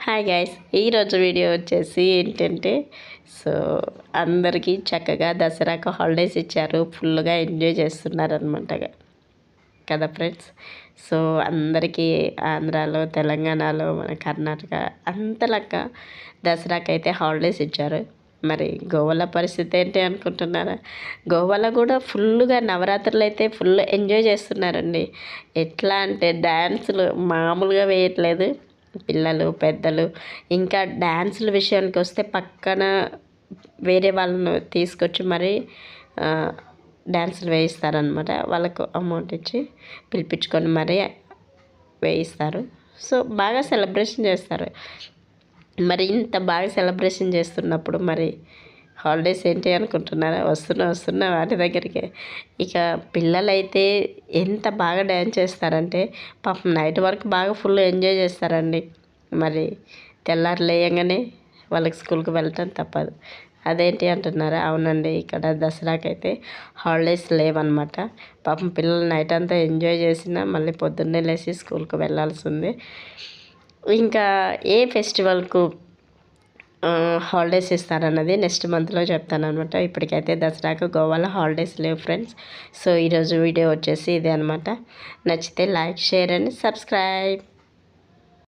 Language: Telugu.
హాయ్ గైస్, ఈరోజు వీడియో వచ్చేసి ఏంటంటే అందరికీ చక్కగా దసరాకు హాలిడేస్ ఇచ్చారు. ఫుల్గా ఎంజాయ్ చేస్తున్నారనమాట కదా ఫ్రెండ్స్. అందరికీ ఆంధ్రాలో, తెలంగాణలో, మన కర్ణాటక అంతలక్క దసరాకి అయితే హాలిడేస్ ఇచ్చారు. మరి గోవాల పరిస్థితి ఏంటి అనుకుంటున్నారా? గోవాలో కూడా ఫుల్గా నవరాత్రులు అయితే ఫుల్ ఎంజాయ్ చేస్తున్నారండి. ఎట్లా అంటే డ్యాన్సులు మామూలుగా వేయట్లేదు. పిల్లలు, పెద్దలు, ఇంకా డ్యాన్సుల విషయానికి వస్తే పక్కన వేరే వాళ్ళను తీసుకొచ్చి మరి డ్యాన్సులు వేయిస్తారనమాట. వాళ్ళకు అమౌంట్ ఇచ్చి పిలిపించుకొని మరీ వేయిస్తారు. బాగా సెలబ్రేషన్ చేస్తారు. మరి ఇంత బాగా సెలబ్రేషన్ చేస్తున్నప్పుడు మరి హాలిడేస్ ఏంటి అనుకుంటున్నారా? వస్తున్నా వాటి దగ్గరికి. ఇక పిల్లలైతే ఎంత బాగా డ్యాన్స్ చేస్తారంటే పాపం నైట్ వరకు బాగా ఫుల్ ఎంజాయ్ చేస్తారండి. మరి తెల్లారి లేయంగానే వాళ్ళకి స్కూల్కి వెళ్ళటం తప్పదు. అదేంటి అంటున్నారా? అవునండి, ఇక్కడ దసరాకైతే హాలిడేస్ లేవన్నమాట. పాపం పిల్లలు నైట్ అంతా ఎంజాయ్ చేసినా మళ్ళీ పొద్దున్నే లేచి స్కూల్కి వెళ్ళాల్సి ఉంది. ఇంకా ఏ ఫెస్టివల్కు హాలిడేస్ ఇస్తారన్నది నెక్స్ట్ మంత్లో చెప్తాను అనమాట. ఇప్పటికైతే దసరాకు గోవాలో హాలిడేస్ లేవు ఫ్రెండ్స్. ఈరోజు వీడియో వచ్చేసి ఇదే అనమాట. నచ్చితే లైక్, షేర్ అండ్ సబ్స్క్రైబ్.